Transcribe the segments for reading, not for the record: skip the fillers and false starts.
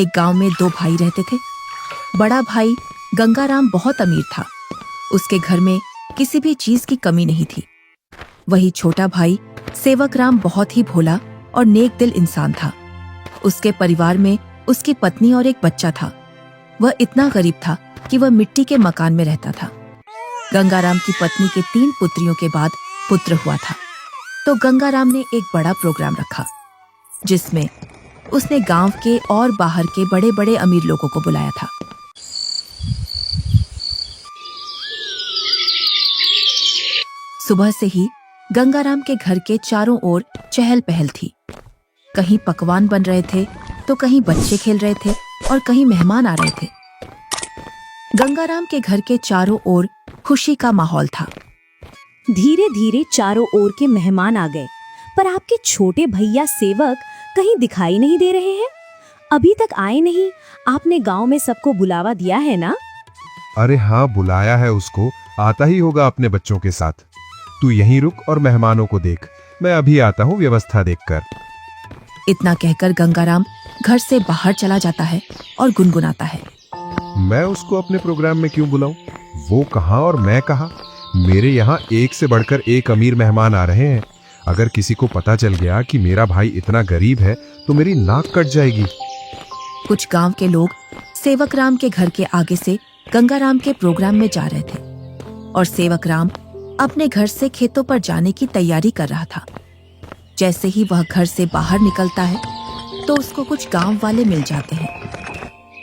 एक गांव में दो भाई रहते थे। बड़ा भाई गंगाराम बहुत अमीर था। उसके घर में किसी भी चीज की कमी नहीं थी। वही छोटा भाई सेवकराम बहुत ही भोला और नेक दिल इंसान था। उसके परिवार में उसकी पत्नी और एक बच्चा था। वह इतना गरीब था कि वह मिट्टी के मकान में रहता था। गंगाराम की पत्नी के 3 पुत्रियों के बाद पुत्र हुआ था, तो गंगाराम ने एक बड़ा प्रोग्राम रखा, जिसमें उसने गांव के और बाहर के बड़े बड़े अमीर लोगों को बुलाया था। सुबह से ही गंगाराम के घर के चारों ओर चहल पहल थी। कहीं पकवान बन रहे थे, तो कहीं बच्चे खेल रहे थे और कहीं मेहमान आ रहे थे। गंगाराम के घर के चारों ओर खुशी का माहौल था। धीरे धीरे चारों ओर के मेहमान आ गए, पर आपके छोटे भैया सेवक कहीं दिखाई नहीं दे रहे हैं। अभी तक आए नहीं। आपने गांव में सबको बुलावा दिया है ना? अरे हाँ, बुलाया है उसको, आता ही होगा अपने बच्चों के साथ। तू यहीं रुक और मेहमानों को देख, मैं अभी आता हूँ व्यवस्था देखकर। इतना कहकर गंगाराम घर से बाहर चला जाता है और गुनगुनाता है, मैं उसको अपने प्रोग्राम में क्यों बुलाऊं? वो कहाँ और मैं कहाँ? मेरे यहाँ एक से बढ़कर एक अमीर मेहमान आ रहे हैं। अगर किसी को पता चल गया कि मेरा भाई इतना गरीब है तो मेरी नाक कट जाएगी। कुछ गांव के लोग सेवकराम के घर के आगे से गंगाराम के प्रोग्राम में जा रहे थे और सेवकराम अपने घर से खेतों पर जाने की तैयारी कर रहा था। जैसे ही वह घर से बाहर निकलता है तो उसको कुछ गांव वाले मिल जाते हैं।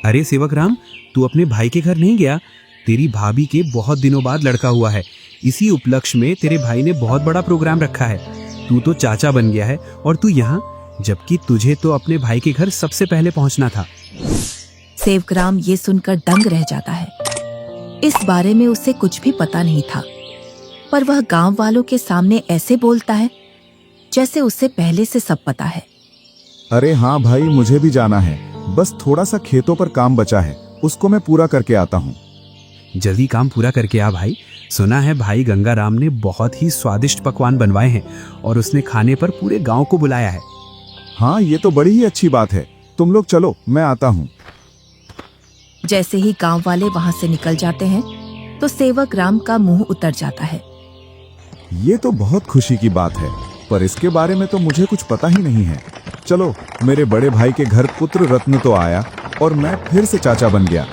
अरे सेवकराम, तू अपने भाई के घर नहीं गया? तेरी भाभी के बहुत दिनों बाद लड़का हुआ है। इसी उपलक्ष्य में तेरे भाई ने बहुत बड़ा प्रोग्राम रखा है। तू तो चाचा बन गया है और तू यहाँ, जबकि तुझे तो अपने भाई के घर सबसे पहले पहुँचना था। सेवकराम ये सुनकर दंग रह जाता है। इस बारे में उसे कुछ भी पता नहीं था, पर वह गांव वालों के सामने ऐसे बोलता है जैसे उसे पहले से सब पता है। अरे हाँ भाई, मुझे भी जाना है। बस थोड़ा सा खेतों पर काम बचा है, उसको मैं पूरा करके आता हूँ। जल्दी काम पूरा करके आ भाई। सुना है भाई गंगाराम ने बहुत ही स्वादिष्ट पकवान बनवाए हैं और उसने खाने पर पूरे गांव को बुलाया है। हाँ, ये तो बड़ी ही अच्छी बात है। तुम लोग चलो, मैं आता हूँ। जैसे ही गांव वाले वहां से निकल जाते हैं तो सेवकराम का मुंह उतर जाता है। ये तो बहुत खुशी की बात है, पर इसके बारे में तो मुझे कुछ पता ही नहीं है। चलो, मेरे बड़े भाई के घर पुत्र रत्न तो आया और मैं फिर से चाचा बन गया,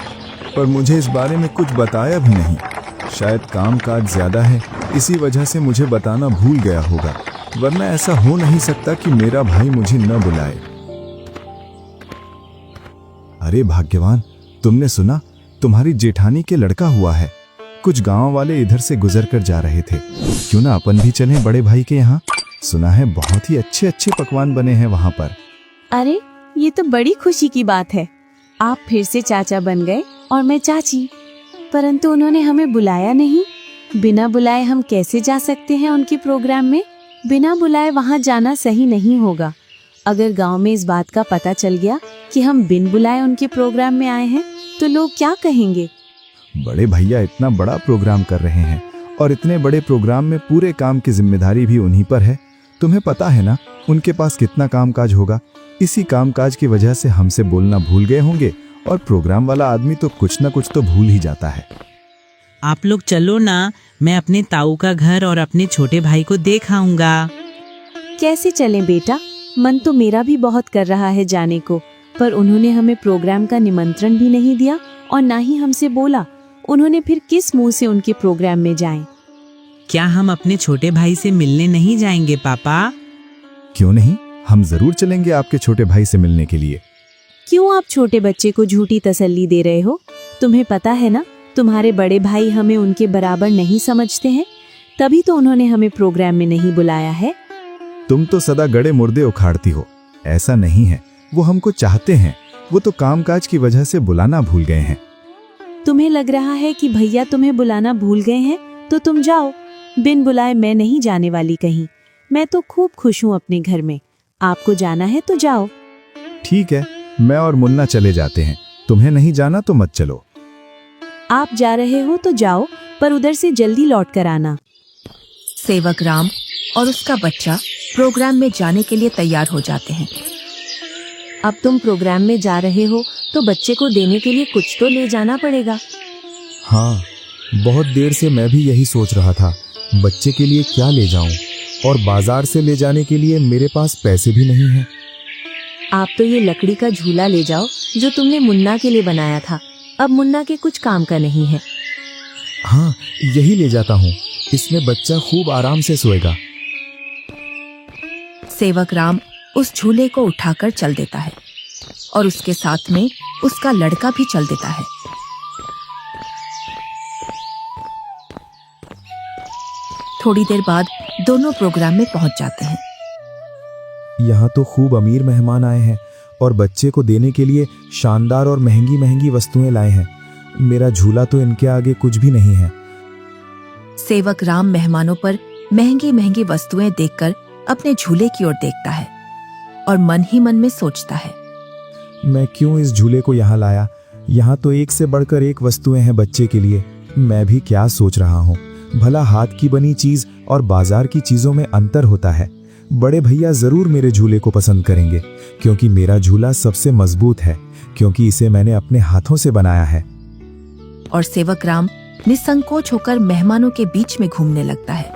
पर मुझे इस बारे में कुछ बताया भी नहीं। शायद काम काज ज्यादा है, इसी वजह से मुझे बताना भूल गया होगा, वरना ऐसा हो नहीं सकता कि मेरा भाई मुझे न बुलाए। अरे भाग्यवान, तुमने सुना? तुम्हारी जेठानी के लड़का हुआ है। कुछ गांव वाले इधर से गुजर कर जा रहे थे। क्यों ना अपन भी चलें बड़े भाई के यहाँ? सुना है बहुत ही अच्छे अच्छे पकवान बने हैं वहाँ पर। अरे, ये तो बड़ी खुशी की बात है। आप फिर से चाचा बन गए और मैं चाची, परंतु उन्होंने हमें बुलाया नहीं। बिना बुलाए हम कैसे जा सकते हैं उनके प्रोग्राम में? बिना बुलाए वहाँ जाना सही नहीं होगा। अगर गांव में इस बात का पता चल गया कि हम बिन बुलाए उनके प्रोग्राम में आए हैं तो लोग क्या कहेंगे? बड़े भैया इतना बड़ा प्रोग्राम कर रहे हैं और इतने बड़े प्रोग्राम में पूरे काम की जिम्मेदारी भी उन्हीं पर है। तुम्हें पता है ना उनके पास कितना कामकाज होगा। इसी कामकाज की वजह से हमसे बोलना भूल गए होंगे और प्रोग्राम वाला आदमी तो कुछ ना कुछ तो भूल ही जाता है। आप लोग चलो ना, मैं अपने ताऊ का घर और अपने छोटे भाई को देख आऊंगा। कैसे चलें बेटा? मन तो मेरा भी बहुत कर रहा है जाने को, पर उन्होंने हमें प्रोग्राम का निमंत्रण भी नहीं दिया और ना ही हमसे बोला। उन्होंने फिर किस मुंह से उनके प्रोग्राम में जाएं? क्या हम अपने छोटे भाई से मिलने नहीं जाएंगे पापा? क्यों नहीं, हम जरूर चलेंगे आपके छोटे भाई से मिलने के लिए। क्यों आप छोटे बच्चे को झूठी तसल्ली दे रहे हो? तुम्हें पता है ना, तुम्हारे बड़े भाई हमें उनके बराबर नहीं समझते हैं, तभी तो उन्होंने हमें प्रोग्राम में नहीं बुलाया है। तुम तो सदा गड़े मुर्दे उखाड़ती हो। ऐसा नहीं है, वो हमको चाहते हैं, वो तो कामकाज की वजह से बुलाना भूल गए हैं। तुम्हें लग रहा है कि भैया तुम्हें बुलाना भूल गए हैं, तो तुम जाओ। बिन बुलाए मैं नहीं जाने वाली कहीं। मैं तो खूब खुश हूँ अपने घर में। आपको जाना है तो जाओ। ठीक है, मैं और मुन्ना चले जाते हैं। तुम्हें नहीं जाना तो मत चलो। आप जा रहे हो तो जाओ, पर उधर से जल्दी लौट कर आना। सेवकराम और उसका बच्चा प्रोग्राम में जाने के लिए तैयार हो जाते हैं। अब तुम प्रोग्राम में जा रहे हो तो बच्चे को देने के लिए कुछ तो ले जाना पड़ेगा। हाँ, बहुत देर से मैं भी यही सोच रहा था, बच्चे के लिए क्या ले जाऊं, और बाजार से ले जाने के लिए मेरे पास पैसे भी नहीं हैं। आप तो ये लकड़ी का झूला ले जाओ जो तुमने मुन्ना के लिए बनाया था। अब मुन्ना के कुछ काम का नहीं है। हाँ, यही ले जाता हूँ, इसमें बच्चा खूब आराम से सोएगा। सेवक राम उस झूले को उठाकर चल देता है और उसके साथ में उसका लड़का भी चल देता है। थोड़ी देर बाद दोनों प्रोग्राम में पहुंच जाते हैं। यहाँ तो खूब अमीर मेहमान आए हैं और बच्चे को देने के लिए शानदार और महंगी महंगी वस्तुएं लाए हैं। मेरा झूला तो इनके आगे कुछ भी नहीं है। सेवक राम मेहमानों पर महंगी महंगी वस्तुएं देखकर अपने झूले की ओर देखता है और मन ही मन में सोचता है, मैं क्यों इस झूले को यहाँ लाया? यहाँ तो एक से बढ़कर एक वस्तुएं हैं बच्चे के लिए। मैं भी क्या सोच रहा हूँ, भला हाथ की बनी चीज और बाजार की चीजों में अंतर होता है। बड़े भैया जरूर मेरे झूले को पसंद करेंगे, क्योंकि मेरा झूला सबसे मजबूत है, क्योंकि इसे मैंने अपने हाथों से बनाया है। और सेवक राम निसंकोच होकर मेहमानों के बीच में घूमने लगता है।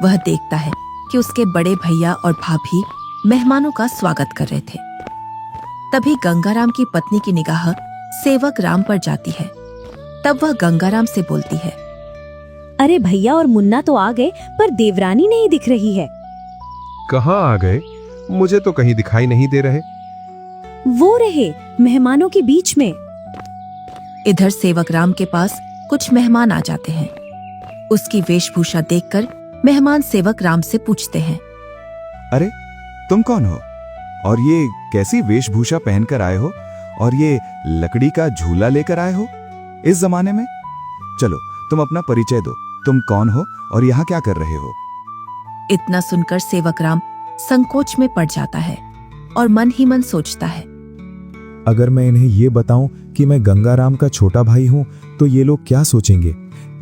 वह देखता है कि उसके बड़े भैया और भाभी मेहमानों का स्वागत कर रहे थे। तभी गंगाराम की पत्नी की निगाह सेवक राम पर जाती है। तब वह गंगाराम से बोलती है, अरे भैया और मुन्ना तो आ गए, पर देवरानी नहीं दिख रही है। कहाँ आ गए? मुझे तो कहीं दिखाई नहीं दे रहे। वो रहे मेहमानों के बीच में। इधर सेवक राम के पास कुछ मेहमान आ जाते हैं। उसकी वेशभूषा देखकर मेहमान सेवक राम से पूछते हैं, अरे तुम कौन हो और ये कैसी वेशभूषा पहनकर आए हो और ये लकड़ी का झूला लेकर आए हो इस जमाने में? चलो तुम अपना परिचय दो, तुम कौन हो और यहाँ क्या कर रहे हो? इतना सुनकर सेवक राम संकोच में पड़ जाता है और मन ही मन सोचता है, अगर मैं इन्हें ये बताऊं कि मैं गंगाराम का छोटा भाई हूं तो ये लोग क्या सोचेंगे?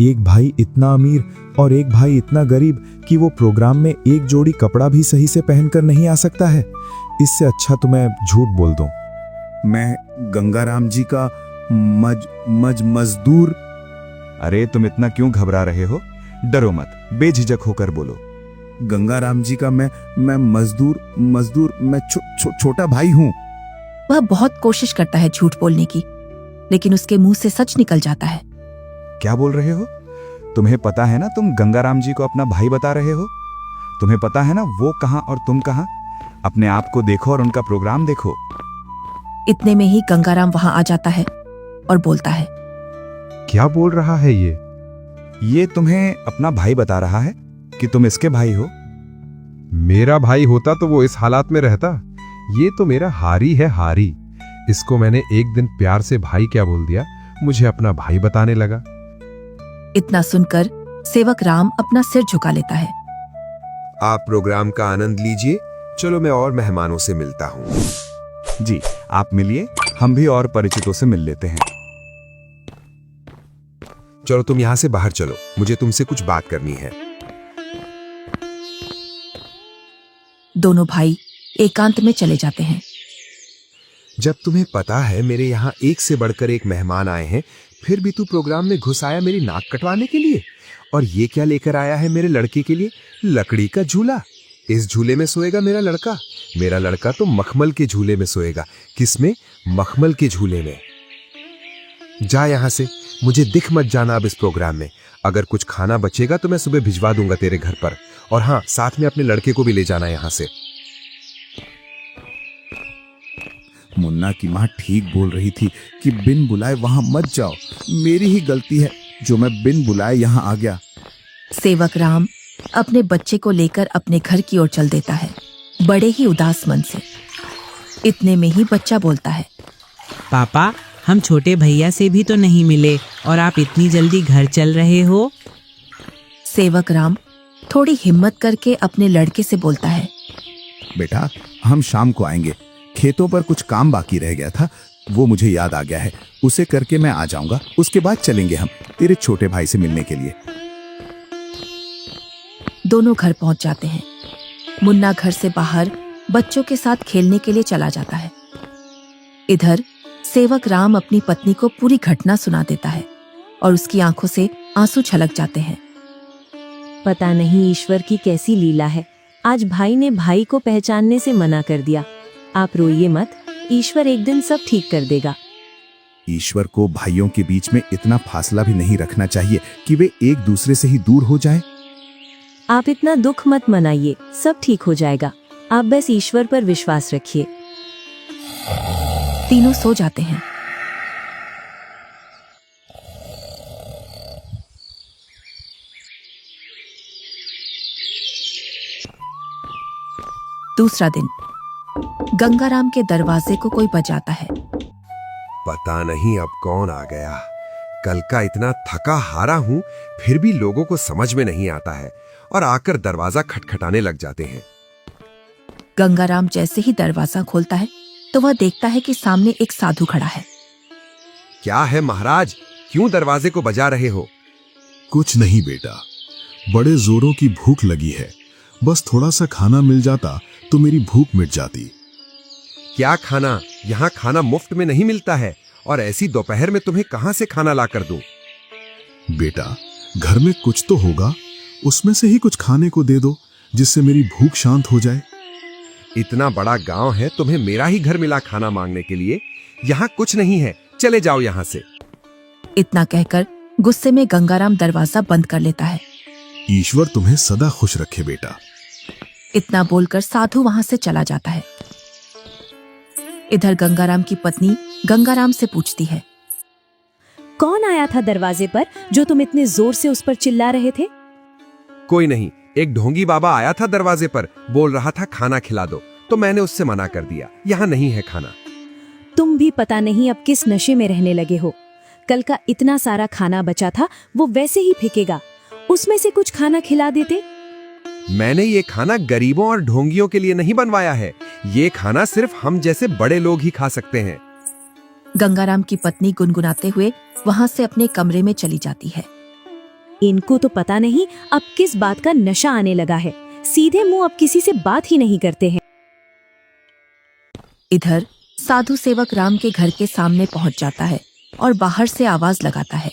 एक भाई इतना अमीर और एक भाई इतना गरीब कि वो प्रोग्राम में एक जोड़ी कपड़ा भी सही से पहनकर नहीं आ सकता है। इससे अच्छा तो मैं झूठ बोल दूं। मैं गंगाराम जी का मजदूर। अरे तुम इतना क्यों घबरा रहे हो? डरो मत, बेझिझक होकर बोलो। गंगाराम जी का मैं मजदूर मैं छोटा भाई हूँ। वह बहुत कोशिश करता है झूठ बोलने की, लेकिन उसके मुंह से सच निकल जाता है। क्या बोल रहे हो? तुम्हें पता है ना तुम गंगाराम जी को अपना भाई बता रहे हो? तुम्हें पता है ना वो कहाँ और तुम कहाँ? अपने आप को देखो और उनका प्रोग्राम देखो। इतने में ही गंगाराम वहां आ जाता है और बोलता है, क्या बोल रहा है ये? ये तुम्हें अपना भाई बता रहा है कि तुम इसके भाई हो। मेरा भाई होता तो वो इस हालात में रहता। ये तो मेरा हारी है, हारी। इसको मैंने एक दिन प्यार से भाई क्या बोल दिया, मुझे अपना भाई बताने लगा। इतना सुनकर सेवक राम अपना सिर झुका लेता है। आप प्रोग्राम का आनंद लीजिए। चलो मैं और मेहमानों से मिलता हूँ। जी आप मिलिए, हम भी और परिचितों से मिल लेते हैं। चलो तुम यहाँ से बाहर चलो, मुझे तुमसे कुछ बात करनी है। दोनों भाई एकांत में चले जाते हैं। जब तुम्हें पता है मेरे यहाँ एक से बढ़कर एक मेहमान आए हैं, फिर भी तू प्रोग्राम में घुस आया मेरी नाक कटवाने के लिए। और ये क्या लेकर आया है मेरे लड़के के लिए? लकड़ी का झूला। इस झूले में सोएगा मेरा लड़का। मेरा लड़का तो मखमल के झूले में सोएगा। किसमें? मखमल के झूले में। जा यहाँ से, मुझे दिख मत जाना अब इस प्रोग्राम में। अगर कुछ खाना बचेगा तो मैं सुबह भिजवा दूंगा तेरे घर पर। और हाँ, साथ में अपने लड़के को भी ले जाना यहाँ से। मुन्ना की माँ ठीक बोल रही थी कि बिन बुलाए वहां मत जाओ। मेरी ही गलती है जो मैं बिन बुलाए यहाँ आ गया। सेवक राम अपने बच्चे को लेकर अपने घर की ओर चल देता है, बड़े ही उदास मन से। इतने में ही बच्चा बोलता है, पापा, हम छोटे भैया से भी तो नहीं मिले और आप इतनी जल्दी घर चल रहे हो। सेवक राम थोड़ी हिम्मत करके अपने लड़के से बोलता है, बेटा हम शाम को आएंगे। खेतों पर कुछ काम बाकी रह गया था, वो मुझे याद आ गया है। उसे करके मैं आ जाऊंगा। उसके बाद चलेंगे हम तेरे छोटे भाई से मिलने के लिए। दोनों घर पहुंच जाते हैं। मुन्ना घर से बाहर बच्चों के साथ खेलने के लिए चला जाता है। इधर सेवक राम अपनी पत्नी को पूरी घटना सुना देता है और उसकी आंखों से आंसू छलक जाते हैं। पता नहीं ईश्वर की कैसी लीला है, आज भाई ने भाई को पहचानने से मना कर दिया। आप रोइए मत, ईश्वर एक दिन सब ठीक कर देगा। ईश्वर को भाइयों के बीच में इतना फासला भी नहीं रखना चाहिए कि वे एक दूसरे से ही दूर हो जाए। आप इतना दुख मत मनाइए, सब ठीक हो जाएगा। आप बस ईश्वर पर विश्वास रखिए। तीनों सो जाते हैं। दूसरा दिन गंगाराम के दरवाजे को कोई बजाता है। पता नहीं अब कौन आ गया। कल का इतना थका हारा हूं, फिर भी लोगों को समझ में नहीं आता है और आकर दरवाजा खटखटाने लग जाते हैं। गंगाराम जैसे ही दरवाजा खोलता है तो वह देखता है कि सामने एक साधु खड़ा है। क्या है महाराज, क्यों दरवाजे को बजा रहे हो? कुछ नहीं बेटा, बड़े जोरों की भूख लगी है। बस थोड़ा सा खाना मिल जाता तो मेरी भूख मिट जाती। क्या खाना? यहाँ खाना मुफ्त में नहीं मिलता है और ऐसी दोपहर में तुम्हें कहां से खाना ला कर दूं? बेटा, घर में कुछ तो होगा, उसमें से ही कुछ खाने को दे दो जिससे मेरी भूख शांत हो जाए। इतना बड़ा गांव है, तुम्हें मेरा ही घर मिला खाना मांगने के लिए? यहाँ कुछ नहीं है, चले जाओ यहाँ से। इतना कहकर गुस्से में गंगाराम दरवाजा बंद कर लेता है। ईश्वर तुम्हें सदा खुश रखे बेटा। इतना बोलकर साधु वहां से चला जाता है। इधर गंगाराम की पत्नी गंगाराम से पूछती है, कौन आया था दरवाजे पर जो तुम इतने जोर से उस पर चिल्ला रहे थे? कोई नहीं, एक ढोंगी बाबा आया था दरवाजे पर, बोल रहा था खाना खिला दो, तो मैंने उससे मना कर दिया, यहाँ नहीं है खाना। तुम भी पता नहीं अब किस नशे में रहने लगे हो। कल का इतना सारा खाना बचा था, वो वैसे ही फेंकेगा। उसमें से कुछ खाना खिला देते। मैंने ये खाना गरीबों और ढोंगियों के लिए नहीं बनवाया है। ये खाना सिर्फ हम जैसे बड़े लोग ही खा सकते हैं। गंगाराम की पत्नी गुनगुनाते हुए वहां से अपने कमरे में चली जाती है। इनको तो पता नहीं अब किस बात का नशा आने लगा है। सीधे मुंह अब किसी से बात ही नहीं करते हैं। इधर साधु सेवक राम के घर के सामने पहुंच जाता है और बाहर से आवाज लगाता है,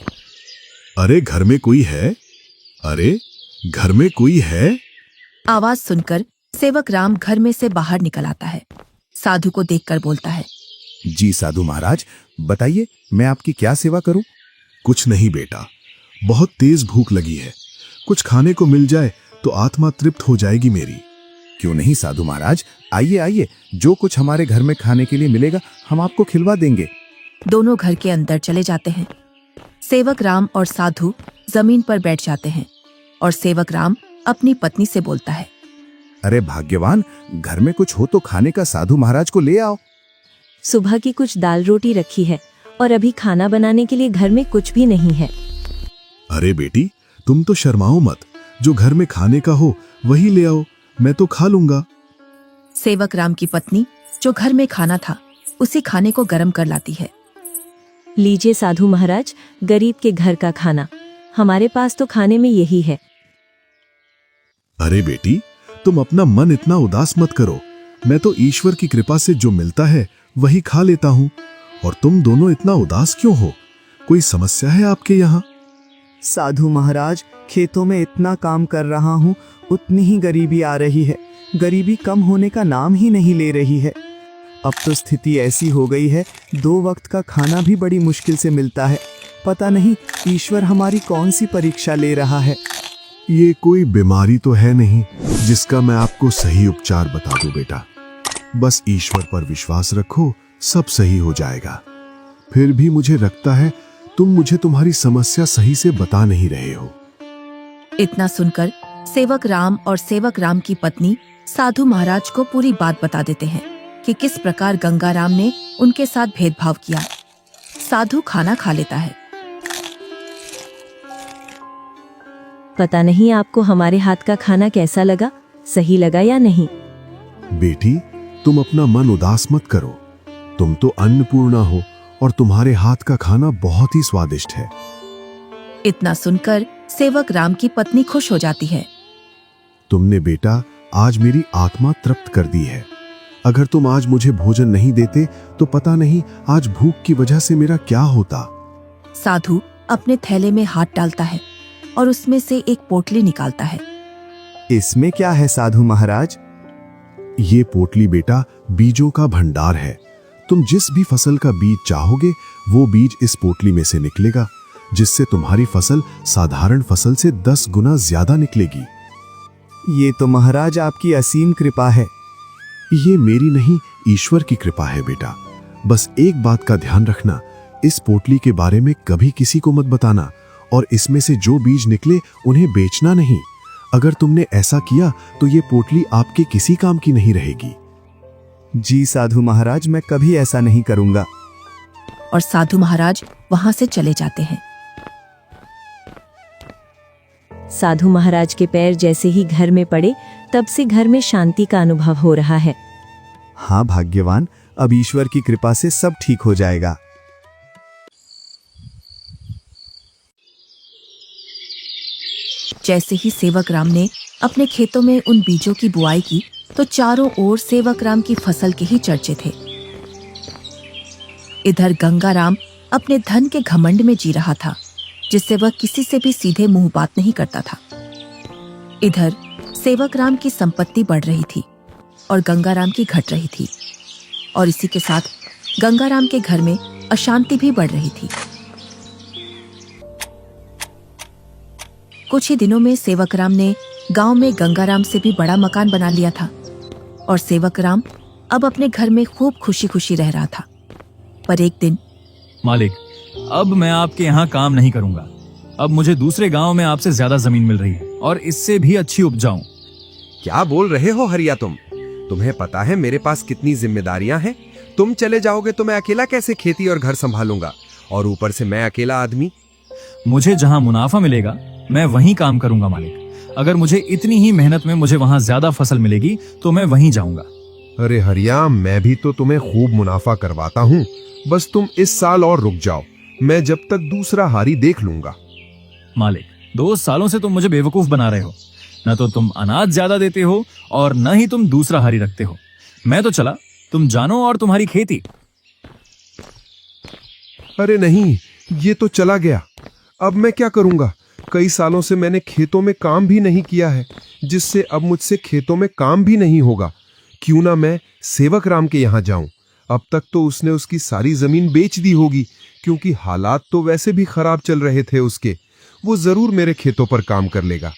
अरे घर में कोई है? अरे घर में कोई है? आवाज सुनकर सेवक राम घर में से बाहर निकल आता है। साधु को देखकर बोलता है, जी साधु महाराज, बताइए मैं आपकी क्या सेवा करूं? कुछ नहीं बेटा, बहुत तेज भूख लगी है। कुछ खाने को मिल जाए तो आत्मा तृप्त हो जाएगी मेरी। क्यों नहीं साधु महाराज, आइए आइए, जो कुछ हमारे घर में खाने के लिए मिलेगा हम आपको खिलवा देंगे। दोनों घर के अंदर चले जाते हैं। सेवक राम और साधु जमीन पर बैठ जाते हैं और सेवक राम अपनी पत्नी से बोलता है, अरे भाग्यवान, घर में कुछ हो तो खाने का साधु महाराज को ले आओ। सुबह की कुछ दाल रोटी रखी है और अभी खाना बनाने के लिए घर में कुछ भी नहीं है। अरे बेटी, तुम तो शर्माओ मत, जो घर में खाने का हो वही ले आओ, मैं तो खा लूंगा। सेवक राम की पत्नी जो घर में खाना था उसी खाने को गर्म कर लाती है। लीजिए साधु महाराज, गरीब के घर का खाना। हमारे पास तो खाने में यही है। अरे बेटी, तुम अपना मन इतना उदास मत करो। मैं तो ईश्वर की कृपा से जो मिलता है वही खा लेता हूँ। और तुम दोनों इतना उदास क्यों हो? कोई समस्या है आपके यहाँ? साधु महाराज, खेतों में इतना काम कर रहा हूँ, उतनी ही गरीबी आ रही है। गरीबी कम होने का नाम ही नहीं ले रही है। अब तो स्थिति ऐसी हो गई है, 2 वक्त का खाना भी बड़ी मुश्किल से मिलता है। पता नहीं ईश्वर हमारी कौन सी परीक्षा ले रहा है। ये कोई बीमारी तो है नहीं जिसका मैं आपको सही उपचार बता दूं बेटा। बस ईश्वर पर विश्वास रखो, सब सही हो जाएगा। फिर भी मुझे लगता है तुम मुझे तुम्हारी समस्या सही से बता नहीं रहे हो। इतना सुनकर सेवक राम और सेवक राम की पत्नी साधु महाराज को पूरी बात बता देते हैं कि किस प्रकार गंगाराम ने उनके साथ भेदभाव किया। साधु खाना खा लेता है। पता नहीं आपको हमारे हाथ का खाना कैसा लगा, सही लगा या नहीं। बेटी, तुम अपना मन उदास मत करो। तुम तो अन्नपूर्णा हो और तुम्हारे हाथ का खाना बहुत ही स्वादिष्ट है। इतना सुनकर सेवक राम की पत्नी खुश हो जाती है। तुमने बेटा आज मेरी आत्मा तृप्त कर दी है। अगर तुम आज मुझे भोजन नहीं देते तो पता नहीं आज भूख की वजह से मेरा क्या होता। साधु अपने थैले में हाथ डालता है और उसमें से एक पोटली निकालता है। इसमें क्या है साधु महाराज? ये पोटली बेटा बीजों का भंडार है। तुम जिस भी फसल का बीज चाहोगे वो बीज इस पोटली में से निकलेगा, जिससे तुम्हारी फसल साधारण फसल से 10 गुना ज्यादा निकलेगी। ये तो महाराज आपकी असीम कृपा है। ये मेरी नहीं, ईश्वर की कृपा है बेटा। बस एक बात का ध्यान रखना, इस पोटली के बारे में कभी किसी को मत बताना, और इसमें से जो बीज निकले उन्हें बेचना नहीं। अगर तुमने ऐसा किया तो ये पोटली आपके किसी काम की नहीं रहेगी। जी साधु महाराज, मैं कभी ऐसा नहीं करूंगा। और साधु महाराज वहां से चले जाते हैं। साधु महाराज के पैर जैसे ही घर में पड़े तब से घर में शांति का अनुभव हो रहा है। हाँ भाग्यवान, अब ईश्वर की कृपा से सब ठीक हो जाएगा। जैसे ही सेवक राम ने अपने खेतों में उन बीजों की बुआई की तो चारों ओर सेवक राम की फसल के ही चर्चे थे। इधर गंगाराम अपने धन के घमंड में जी रहा था, जिससे वह किसी से भी सीधे मुंह बात नहीं करता था। इधर सेवक राम की संपत्ति बढ़ रही थी और गंगाराम की घट रही थी, और इसी के साथ गंगाराम के घर में अशांति भी बढ़ रही थी। कुछ ही दिनों में सेवक राम ने गांव में गंगाराम से भी बड़ा मकान बना लिया था, और सेवक राम अब अपने घर में खूब खुशी खुशी रह रहा था। पर एक दिन, मालिक, अब मैं आपके यहाँ काम नहीं करूंगा। अब मुझे दूसरे गांव में आपसे ज्यादा जमीन मिल रही है और इससे भी अच्छी उपजाऊ। क्या बोल रहे हो हरिया तुम? तुम्हें पता है मेरे पास कितनी जिम्मेदारियां हैं? तुम चले जाओगे तो मैं अकेला कैसे खेती और घर संभालूंगा, और ऊपर से मैं अकेला आदमी। मुझे जहाँ मुनाफा मिलेगा मैं वहीं काम करूंगा मालिक। अगर मुझे इतनी ही मेहनत में मुझे वहां ज्यादा फसल मिलेगी तो मैं वहीं जाऊंगा। अरे हरिया, मैं भी तो तुम्हें खूब मुनाफा करवाता हूँ। बस तुम इस साल और रुक जाओ, मैं जब तक दूसरा हारी देख लूंगा। मालिक, 2 सालों से तुम मुझे बेवकूफ बना रहे हो। न तो तुम अनाज ज्यादा देते हो और न ही तुम दूसरा हारी रखते हो। मैं तो चला, तुम जानो और तुम्हारी खेती। अरे नहीं, ये तो चला गया। अब मैं क्या करूंगा? कई सालों से मैंने खेतों में काम भी नहीं किया है, जिससे अब मुझसे खेतों में काम भी नहीं होगा। क्यों ना मैं सेवक राम के यहाँ जाऊं? अब तक तो उसने उसकी सारी जमीन बेच दी होगी, क्योंकि हालात तो वैसे भी खराब चल रहे थे उसके। वो जरूर मेरे खेतों पर काम कर लेगा।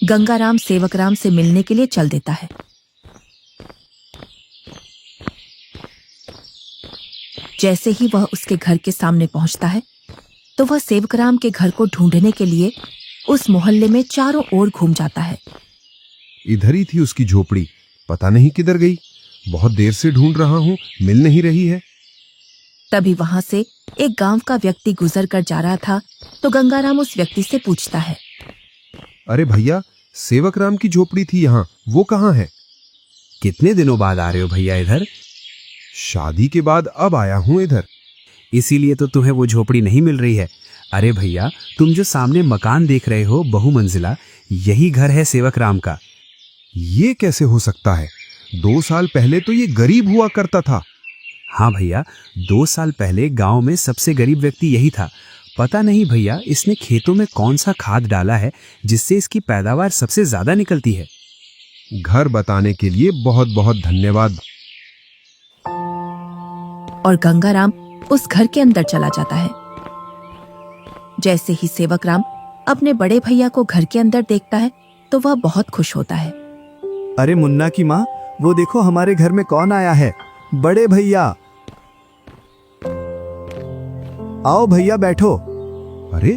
गंगाराम सेवक राम से मिलने के लिए चल देता है। जैसे ही वह उसके घर के सामने पहुंचता है तो वह सेवक राम के घर को ढूंढने के लिए उस मोहल्ले में चारों ओर घूम जाता है। इधर ही थी उसकी झोपड़ी, पता नहीं किधर गई। बहुत देर से ढूंढ रहा हूं, मिल नहीं रही है। तभी वहां से एक गांव का व्यक्ति गुजर कर जा रहा था तो गंगाराम उस व्यक्ति से पूछता है, अरे भैया, सेवक राम की झोपड़ी थी यहाँ, वो कहाँ है? कितने दिनों बाद आ रहे हो भैया इधर? शादी के बाद अब आया हूँ इधर। इसीलिए तो तुम्हें वो झोपड़ी नहीं मिल रही है। अरे भैया, तुम जो सामने मकान देख रहे हो बहुमंजिला, यही घर है सेवक राम का। ये कैसे हो सकता है? 2 साल पहले तो ये गरीब हुआ करता था। हाँ भैया, 2 साल पहले गांव में सबसे गरीब व्यक्ति यही था। पता नहीं भैया, इसने खेतों में कौन सा खाद डाला है जिससे इसकी पैदावार सबसे ज्यादा निकलती है। घर बताने के लिए बहुत बहुत धन्यवाद। और गंगाराम उस घर के अंदर चला जाता है। जैसे ही सेवक राम अपने बड़े भैया को घर के अंदर देखता है तो वह बहुत खुश होता है। अरे मुन्ना की माँ, वो देखो हमारे घर में कौन आया है। बड़े भैया, आओ भैया बैठो। अरे,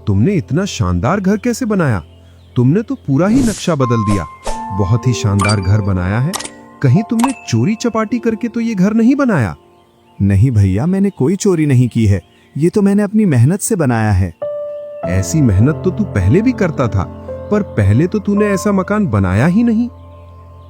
तुमने इतना शानदार घर कैसे बनाया? तुमने तो पूरा ही नक्शा बदल दिया। बहुत ही शानदार घर बनाया है। कहीं तुमने चोरी चपाटी करके तो ये घर नहीं बनाया? नहीं भैया, मैंने कोई चोरी नहीं की है। ये तो मैंने अपनी मेहनत से बनाया है। ऐसी मेहनत तो तू पहले भी करता था, पर पहले तो तूने ऐसा मकान बनाया ही नहीं।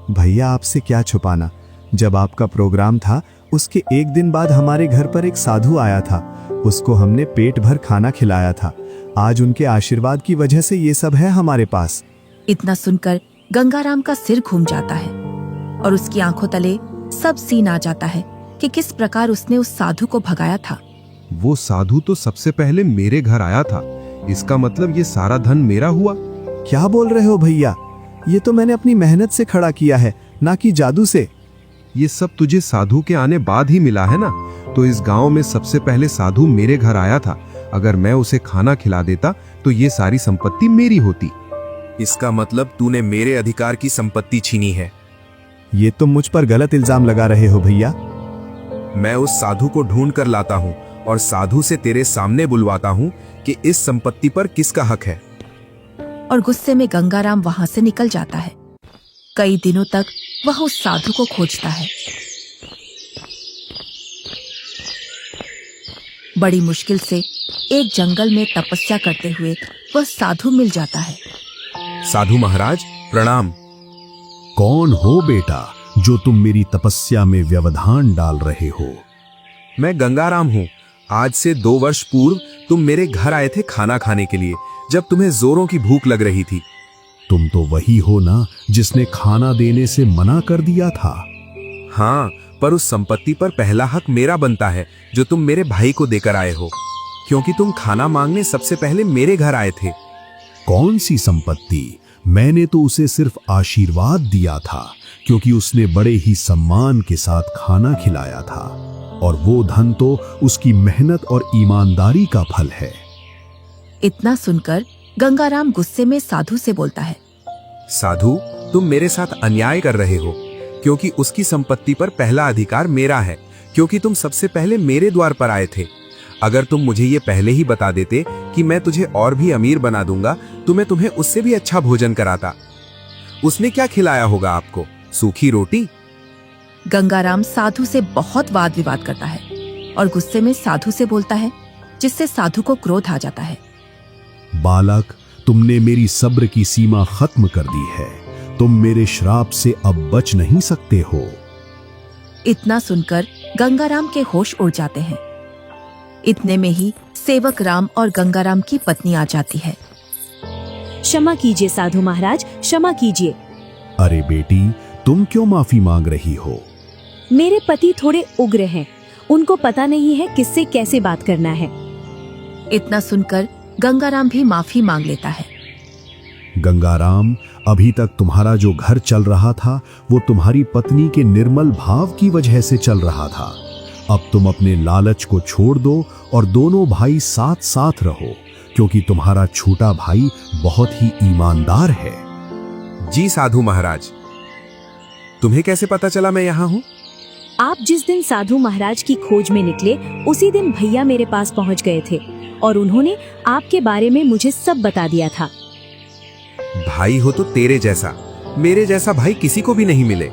भैया, आपसे क्या छुपाना, जब आपका प्रोग्राम था उसके एक दिन बाद हमारे घर पर एक साधु आया था। उसको हमने पेट भर खाना खिलाया था। आज उनके आशीर्वाद की वजह से ये सब है हमारे पास। इतना सुनकर गंगाराम का सिर घूम जाता है और उसकी आंखों तले सब सीन आ जाता है कि किस प्रकार उसने उस साधु को भगाया था। वो साधु तो सबसे पहले मेरे घर आया था, इसका मतलब ये सारा धन मेरा हुआ। क्या बोल रहे हो भैया? ये तो मैंने अपनी मेहनत से खड़ा किया है, ना कि जादू से। ये सब तुझे साधु के आने बाद ही मिला है ना? तो इस गांव में सबसे पहले साधु मेरे घर आया था। अगर मैं उसे खाना खिला देता तो ये सारी संपत्ति मेरी होती। इसका मतलब तूने मेरे अधिकार की संपत्ति छीनी है। ये तुम मुझ पर गलत इल्जाम लगा रहे हो भैया। मैं उस साधु को ढूंढ कर लाता हूँ और साधु से तेरे सामने बुलवाता हूँ कि इस संपत्ति पर किसका हक है। और गुस्से में गंगाराम वहां से निकल जाता है। कई दिनों तक वह उस साधु को खोजता है। बड़ी मुश्किल से एक जंगल में तपस्या करते हुए वह साधु मिल जाता है। साधु महाराज प्रणाम। कौन हो बेटा जो तुम मेरी तपस्या में व्यवधान डाल रहे हो? मैं गंगाराम हूँ। आज से 2 वर्ष पूर्व तुम मेरे घर आए थे खाना खाने के लिए, जब तुम्हें जोरों की भूख लग रही थी। तुम तो वही हो ना जिसने खाना देने से मना कर दिया था। हाँ, पर उस संपत्ति पर पहला हक मेरा बनता है जो तुम मेरे भाई को देकर आए हो, क्योंकि तुम खाना मांगने सबसे पहले मेरे घर आए थे। कौन सी संपत्ति? मैंने तो उसे सिर्फ आशीर्वाद दिया था, क्योंकि उसने बड़े ही सम्मान के साथ खाना खिलाया था, और वो धन तो उसकी मेहनत और ईमानदारी का फल है। इतना सुनकर गंगाराम गुस्से में साधु से बोलता है, साधु, तुम मेरे साथ अन्याय कर रहे हो, क्योंकि उसकी संपत्ति पर पहला अधिकार मेरा है, क्योंकि तुम सबसे पहले मेरे द्वार पर आए थे। अगर तुम मुझे ये पहले ही बता देते कि मैं तुझे और भी अमीर बना दूंगा, तो मैं तुम्हें उससे भी अच्छा भोजन कराता। उसने क्या खिलाया होगा आपको? सूखी रोटी? गंगाराम साधु से बहुत वाद विवाद करता है और गुस्से में साधु से बोलता है, जिससे साधु को क्रोध आ जाता है। बालक, तुमने मेरी सब्र की सीमा खत्म कर दी है। तुम मेरे श्राप से अब बच नहीं सकते हो। इतना सुनकर गंगाराम के होश उड़ जाते हैं। इतने में ही सेवक राम और गंगाराम की पत्नी आ जाती है। क्षमा कीजिए साधु महाराज, क्षमा कीजिए। अरे बेटी, तुम क्यों माफी मांग रही हो? मेरे पति थोड़े उग्र हैं, उनको पता नहीं है किससे कैसे बात करना है। इतना सुनकर गंगाराम भी माफी मांग लेता है। गंगाराम, अभी तक तुम्हारा जो घर चल रहा था वो तुम्हारी पत्नी के निर्मल भाव की वजह से चल रहा था। अब तुम अपने लालच को छोड़ दो और दोनों भाई साथ साथ रहो, क्योंकि तुम्हारा छोटा भाई बहुत ही ईमानदार है। जी साधु महाराज। तुम्हें कैसे पता चला मैं यहाँ हूँ? आप जिस दिन साधु महाराज की खोज में निकले, उसी दिन भैया मेरे पास पहुँच गए थे और उन्होंने आपके बारे में मुझे सब बता दिया था। भाई हो तो तेरे जैसा, मेरे जैसा भाई किसी को भी नहीं मिले।